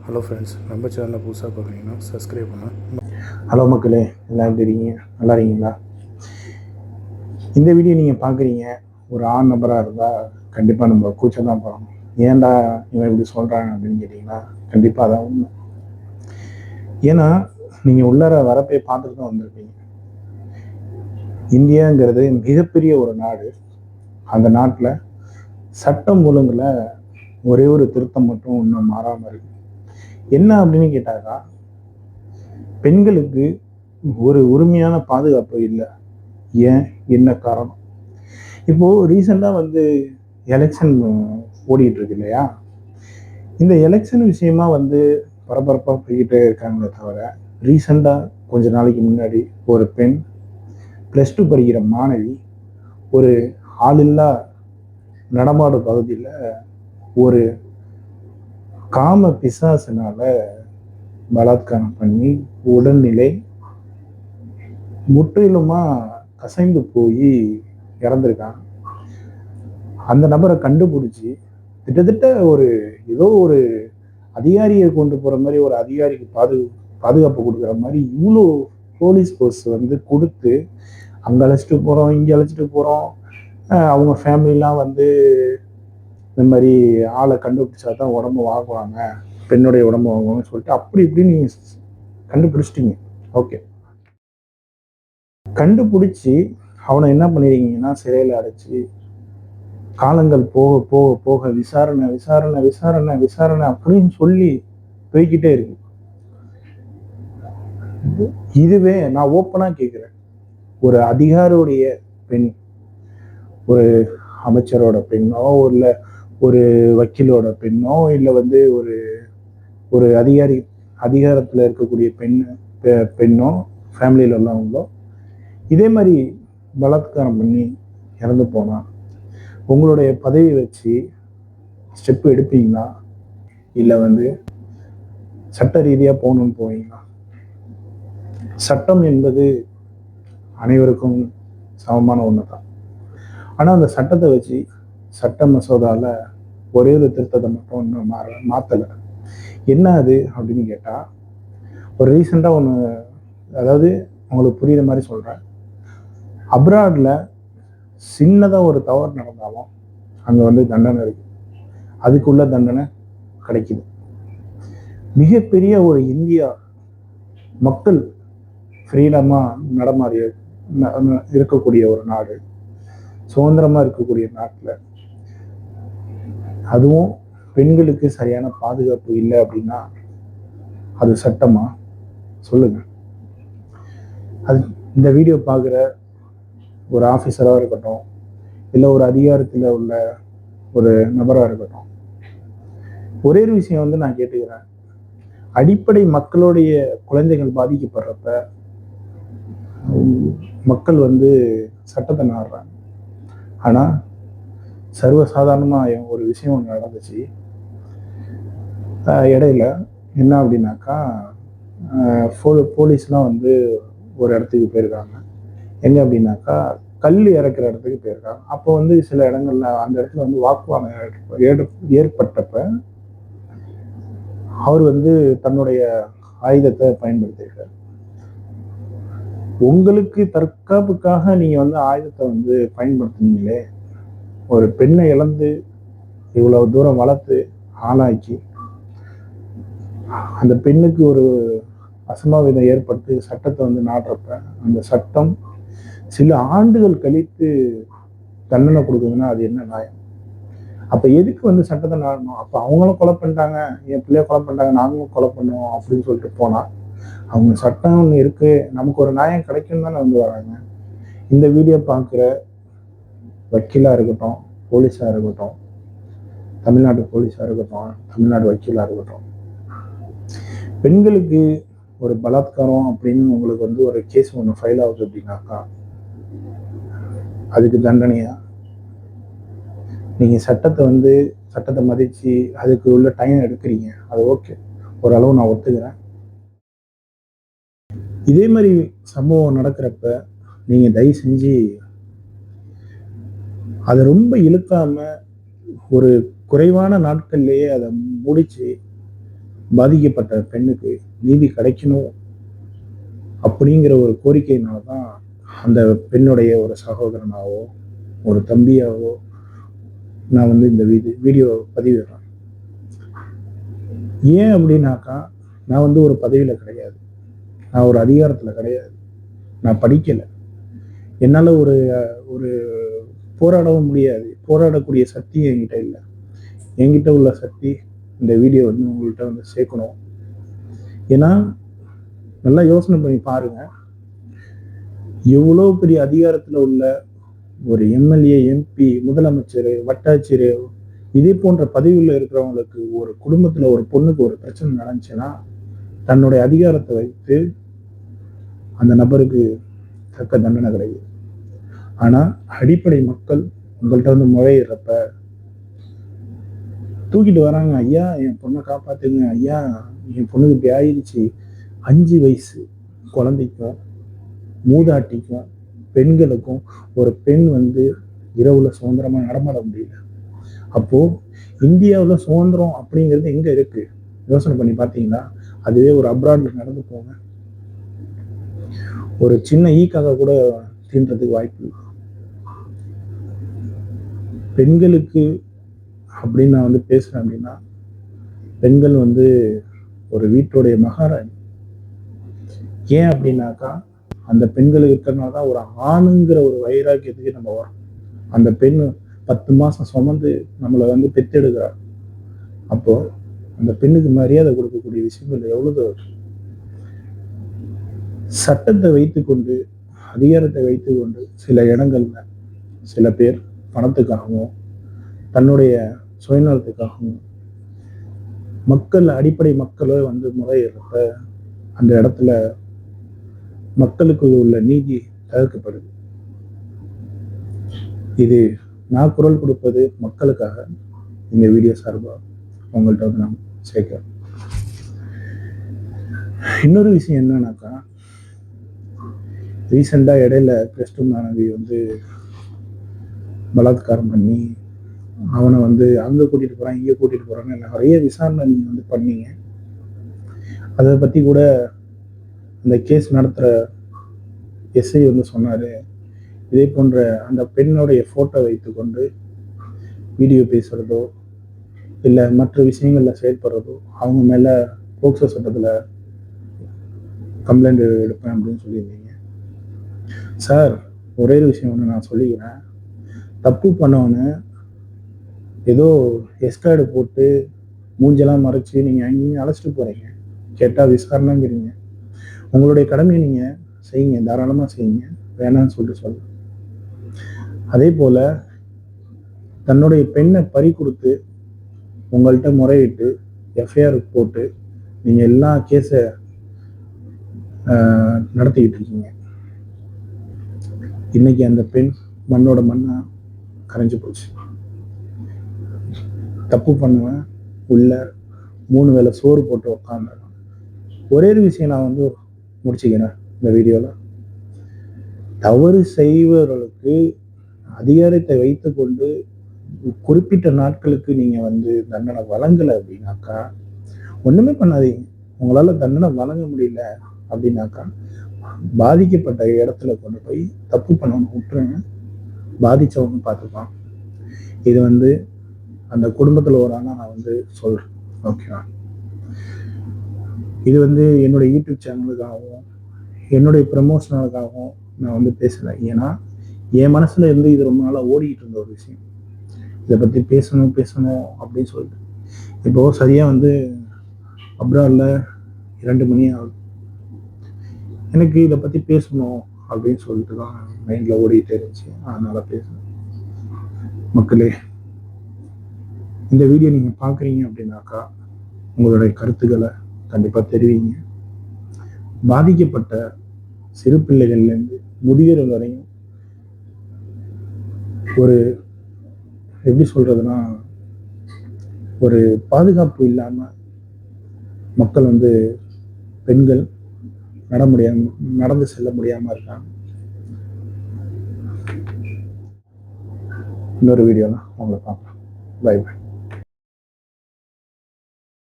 Hello friends, நம்ம சேனலில் புதுசாக பார்க்குறீங்கன்னா சப்ஸ்கிரைப் பண்ண. ஹலோ மக்களே, எல்லாம் எப்படி இருக்கீங்க? நல்லா இருக்கீங்களா? இந்த வீடியோ நீங்கள் பார்க்குறீங்க, ஒரு ஆண் நபராக இருந்தால் கண்டிப்பாக நம்ம கூச்சம் தான் போகணும். ஏன்டா இவன் இப்படி சொல்கிறாங்க அப்படின்னு கேட்டிங்கன்னா கண்டிப்பாக அதான் உண்மை. ஏன்னா நீங்கள் உள்ளார வரப்பே பார்த்துட்டு தான் வந்திருப்பீங்க. இந்தியாங்கிறது மிகப்பெரிய ஒரு நாடு. அந்த நாட்டில் சட்டம் ஒழுங்குல ஒரே ஒரு திருத்தம் மட்டும் இன்னும் மாறாமல் இருக்கு. என்ன அப்படின்னு கேட்டாக்கா, பெண்களுக்கு ஒரு உரிமையான பாதுகாப்பு இல்லை. ஏன், என்ன காரணம்? இப்போ ரீசெண்டா எலெக்ஷன் ஓடிட்டு இருக்கு இல்லையா? இந்த எலெக்ஷன் விஷயமா பரபரப்பா போய்கிட்டே இருக்காங்களே தவிர, ரீசெண்டா கொஞ்ச நாளைக்கு முன்னாடி ஒரு பெண் +2 படிக்கிற மாணவி ஒரு ஆளில்லா நடமாடு பகுதியில் ஒரு காம பிசாசினால பலாத்காரம் பண்ணி உடல்நிலை முற்றிலுமா கசைந்து போய் இறந்துருக்காங்க. அந்த நபரை கண்டுபிடிச்சி கிட்டத்தட்ட ஏதோ ஒரு அதிகாரியை கொண்டு போற மாதிரி, ஒரு அதிகாரிக்கு பாதுகாப்பு கொடுக்குற மாதிரி இவ்வளோ போலீஸ் ஃபோர்ஸ் கொடுத்து அங்கே அழைச்சிட்டு போகிறோம், இங்கே அழைச்சிட்டு போகிறோம். அவங்க ஃபேமிலிலாம் இந்த மாதிரி ஆளை கண்டுபிடிச்சா தான் உடம்பு வாங்குவாங்க, பெண்ணுடைய உடம்பு வாங்குவாங்கன்னு சொல்லிட்டு அப்படி இப்படின்னு நீங்கள் கண்டுபிடிச்சிட்டீங்க. ஓகே, கண்டுபிடிச்சி அவனை என்ன பண்ணிருக்கீங்கன்னா சிறையில் அடைச்சி காலங்கள் போக போக போக விசாரணை விசாரணை விசாரணை விசாரணை அப்படின்னு சொல்லி போய்கிட்டே இருக்கு. இதுவே நான் ஓப்பனா கேட்கிறேன், ஒரு அதிகாரியுடைய பெண், ஒரு அமைச்சரோட பெண்ணோ, இல்ல ஒரு வக்கீலோட பெண்ணோ, இல்ல ஒரு ஒரு அதிகாரத்துல இருக்கக்கூடிய பெண்ணோ, ஃபேமிலியில உள்ளவங்களோ இதே மாதிரி பலாத்காரம் பண்ணி இறந்து போனா உங்களுடைய பதவி வச்சு ஸ்டெப் எடுப்பீங்களா? இல்லை சட்ட ரீதியாக போகணும்னு போவீங்களா? சட்டம் என்பது அனைவருக்கும் சமமான ஒன்று தான். ஆனால் அந்த சட்டத்தை வச்சு சட்ட மசோதாவில் ஒரே ஒரு திருத்தத்தை மட்டும் இன்னும் மாற்றலை. என்ன அது அப்படின்னு கேட்டால், ஒரு ரீசெண்டாக ஒன்று, அதாவது உங்களுக்கு புரியுற மாதிரி சொல்கிறேன். அப்ராட்ல சின்னதாக ஒரு தவறு நடந்தாலும் அங்கே தண்டனை இருக்கு, அதுக்குள்ள தண்டனை கிடைக்குது. மிகப்பெரிய ஒரு இந்தியா, மக்கள் ஃப்ரீடமா நடமாறி இருக்கக்கூடிய ஒரு நாடு, சுதந்திரமா இருக்கக்கூடிய நாட்டில் அதுவும் பெண்களுக்கு சரியான பாதுகாப்பு இல்லை அப்படின்னா அது சட்டமா? சொல்லுங்க. அது இந்த வீடியோ பார்க்குற ஒரு ஆஃபீஸராக இருக்கட்டும், இல்லை ஒரு அதிகாரத்தில் உள்ள ஒரு நபராக இருக்கட்டும், ஒரே ஒரு விஷயம் நான் கேட்டுக்கிறேன். அடிப்படை மக்களுடைய குழந்தைகள் பாதிக்கப்படுறப்ப மக்கள் சட்டத்தை நாடுறாங்க. ஆனால் சர்வசாதாரணமாக ஒரு விஷயம் ஒன்று நடந்துச்சு இடையில. என்ன அப்படின்னாக்கா, போலீஸ்லாம் ஒரு இடத்துக்கு போயிருக்காங்க. எங்கே அப்படின்னாக்கா, கல் இறக்குற இடத்துக்கு போயிருக்காங்க. அப்போ சில இடங்கள்ல அந்த இடத்துல வாக்குவாதம் ஏற்பட்டப்ப அவர் தன்னுடைய ஆயுதத்தை பயன்படுத்தியிருக்காரு. உங்களுக்கு தற்காப்புக்காக நீங்க ஆயுதத்தை பயன்படுத்தினீங்களே, ஒரு பெண்ணை இழந்து இவ்வளவு தூரம் வளர்த்து ஆளாக்கி அந்த பெண்ணுக்கு ஒரு அசம்பாவிதம் ஏற்பட்டு சட்டத்தை நாடுறப்ப அந்த சட்டம் சில ஆண்டுகள் கழித்து தண்டனை கொடுக்குதுன்னா அது என்ன நியாயம்? அப்ப எதுக்கு சட்டத்தை நாடணும்? அப்ப அவங்களும் கொலை பண்ணிட்டாங்க, என் பிள்ளைய கொலை பண்ணிட்டாங்க, நாங்களும் கொலை பண்ணுவோம் அப்படின்னு சொல்லிட்டு போனா அவங்க சட்டம் ஒன்று இருக்கு, நமக்கு ஒரு நியாயம் கிடைக்கும் தானே வராங்க. இந்த வீடியோ பார்க்குற வக்கீலா இருக்கட்டும், போலீஸா இருக்கட்டும், தமிழ்நாட்டு போலீஸா இருக்கட்டும், தமிழ்நாடு வக்கீலா இருக்கட்டும், பெண்களுக்கு ஒரு பலாத்காரம் அப்படின்னு உங்களுக்கு ஒரு கேஸ் ஒன்று ஃபைல் ஆகுது அப்படின்னாக்கா அதுக்கு தண்டனையா? நீங்க சட்டத்தை மதிச்சு அதுக்கு உள்ள டைம் எடுக்கிறீங்க, அது ஓகே, ஓரளவு நான் ஒத்துக்கிறேன். இதே மாதிரி சம்பவம் நடக்கிறப்ப நீங்க தயவு செஞ்சு அதை ரொம்ப இழுக்காம ஒரு குறைவான நாட்கள்லயே அதை முடிச்சு பாதிக்கப்பட்ட பெண்ணுக்கு நீதி கிடைக்கணும் அப்படிங்கிற ஒரு கோரிக்கையினால தான் அந்த பெண்ணுடைய ஒரு சகோதரனாவோ ஒரு தம்பியாவோ நான் வந்து இந்த வீடியோ பதிவிடுறேன். ஏன் அப்படின்னாக்கா, நான் வந்து ஒரு பதவியில கிடையாது, நான் ஒரு அதிகாரத்துல கிடையாது, நான் படிக்கல, என்னால ஒரு ஒரு போராடவும் முடியாது, போராடக்கூடிய சக்தி என்கிட்ட இல்லை. என்கிட்ட உள்ள சக்தி இந்த வீடியோ வந்து உங்கள்கிட்ட வந்து சேர்க்கணும். ஏன்னா நல்லா யோசனை பண்ணி பாருங்க, எவ்வளவு பெரிய அதிகாரத்துல உள்ள ஒரு எம்எல்ஏ, எம்பி, முதலமைச்சர், வட்டாட்சியர், இதே போன்ற பதவியில் இருக்கிறவங்களுக்கு ஒரு குடும்பத்துல ஒரு பொண்ணுக்கு ஒரு பிரச்சனை நடந்துச்சுன்னா தன்னுடைய அதிகாரத்தை வைத்து அந்த நபருக்கு தக்க தண்டனை கிடைக்குது. ஆனா அடிப்படை மக்கள் உங்கள்கிட்ட வந்து முறையிடுறப்ப தூக்கிட்டு வராங்க, ஐயா என் பொண்ணை காப்பாத்துங்க, ஐயா என் பொண்ணுக்கு இப்படி ஆயிடுச்சு. 5 வயசு குழந்தைக்கும் மூதாட்டிக்கும் பெண்களுக்கும் ஒரு பெண் வந்து இரவுல சுதந்திரமா நடமாட முடியல. அப்போ இந்தியாவில் சுதந்திரம் அப்படிங்கிறது எங்க இருக்கு? யோசனை பண்ணி பார்த்தீங்களா? அதுவே ஒரு அப்ராட்ல நடந்து போங்க, ஒரு சின்ன ஈக்காக கூட தீண்டுறதுக்கு வாய்ப்பு இல்லை. பெண்களுக்கு அப்படின்னு நான் வந்து பேசுறேன் அப்படின்னா, பெண்கள் வந்து ஒரு வீட்டுடைய மகாராணி. ஏன் அப்படின்னாக்கா, அந்த பெண்கள் இருக்கிறதுனால தான் ஒரு ஆணுங்கிற ஒரு வைராக்கியத்துக்கு நம்ம வரோம். அந்த பெண் 10 மாசம் சுமந்து நம்மளை வந்து பெற்றெடுக்கிறார். அப்போ அந்த பெண்ணுக்கு மரியாதை கொடுக்கக்கூடிய விஷயங்கள் எவ்வளவு இருக்கு. சட்டத்தை வைத்துக்கொண்டு, அதிகாரத்தை வைத்துக்கொண்டு சில இடங்கள்ல சில பேர் பணத்துக்காகவும் தன்னுடைய சுயநலத்துக்காகவும் மக்கள், அடிப்படை மக்களே வந்து முறையிடுறப்ப அந்த இடத்துல மக்களுக்கு உள்ள நீதி தவிர்க்கப்படுது. இது நான் குரல் கொடுப்பது மக்களுக்காக. இந்த வீடியோ சார்பா உங்கள்கிட்ட வந்து நான் சேர்க்கிறேன். இன்னொரு விஷயம் என்னன்னாக்கா, ரீசெண்டா இடையில கிறிஸ்து மாணவி வந்து பலாத்காரம் பண்ணி அவனை வந்து அங்க கூட்டிட்டு போறான், இங்க கூட்டிட்டு போறான்னு நிறைய விசாரணை நீங்க வந்து பண்ணீங்க. அதை பத்தி கூட அந்த கேஸ் நடத்துற எஸ்ஐ வந்து சொன்னாரு, இதே போன்ற அந்த பெண்ணுடைய போட்டோ வைத்துக்கொண்டு வீடியோ பேசுறதோ இல்லை மற்ற விஷயங்கள்ல செயல்படுறதோ அவங்க மேல போக்சோ சட்டத்துல கம்ப்ளைண்ட் எடுப்பேன் அப்படின்னு சொல்லியிருந்தீங்க. சார், ஒரே ஒரு விஷயம் ஒன்று நான் சொல்லிக்கிறேன். தப்பு பண்ணவனு ஏதோ எஸ்கார்டு போட்டு மூஞ்செல்லாம் மறைச்சு நீங்க அங்கேயும் அழைச்சிட்டு போறீங்க, கேட்டா விசாரணைங்கிறீங்க. உங்களுடைய கடமையை நீங்க செய்யுங்க, தாராளமா செய்யுங்க, வேணாம்னு சொல்ல. அதே போல தன்னுடைய பெண்ணை பறி கொடுத்து உங்கள்கிட்ட முறையிட்டு எஃப்ஐஆர் போட்டு நீங்க எல்லா கேஸை நடத்திக்கிட்டு இருக்கீங்க. இன்னைக்கு அந்த பெண் மண்ணோட மண்ணா கரைஞ்சு போச்சு. தப்பு பண்ணுவேன் உள்ள 3 வேளை சோறு போட்டு உட்காந்து. ஒரே ஒரு விஷயம் நான் வந்து முடிச்சுக்கிறேன் இந்த வீடியோல. தவறு செய்பவர்களுக்கு அதிகாரத்தை வைத்துக்கொண்டு குறிப்பிட்ட நாட்களுக்கு நீங்க வந்து தண்டனை வழங்கலை அப்படின்னாக்கா ஒண்ணுமே பண்ணாதீங்க. உங்களால தண்டனை வழங்க முடியல அப்படின்னாக்கா பாதிக்கப்பட்ட இடத்துல கொண்டு போய் தப்பு பண்ணவங்க விட்டுருங்க, பாதிச்சவங்க பார்த்துப்பான். இது வந்து அந்த குடும்பத்துல ஒரு ஆனா நான் வந்து சொல்றேன், ஓகேவா? இது வந்து என்னுடைய யூடியூப் சேனலுக்காகவும் என்னுடைய ப்ரமோஷனுக்காகவும் நான் வந்து பேசலை. ஏன்னா என் மனசுல இருந்து இது ரொம்ப நாளா ஓடிக்கிட்டு இருந்த ஒரு விஷயம். இதை பத்தி பேசணும் அப்படின்னு சொல்லிட்டு இப்போ சரியா வந்து அப்ராட்ல 2 மணி ஆகுது. எனக்கு இதை பத்தி பேசணும் அப்படின்னு சொல்லிட்டு தான் மைண்ட்ல ஓடிக்கிட்டே இருந்துச்சு. அதனால பேசணும். மக்களே, இந்த வீடியோ நீங்க பாக்குறீங்க அப்படின்னாக்கா உங்களுடைய கருத்துக்களை கண்டிப்பா தெரிவிங்க. பாதிக்கப்பட்ட சிறு பிள்ளைகள்ல இருந்து முதியோர்கள் வரையும் ஒரு எப்படி சொல்றதுன்னா ஒரு பாதுகாப்பு இல்லாம மக்கள் வந்து பெண்கள் நடந்து செல்ல முடியாம இருக்காங்க. இன்னொரு வீடியோல உங்களை பார்க்கலாம். Bye by.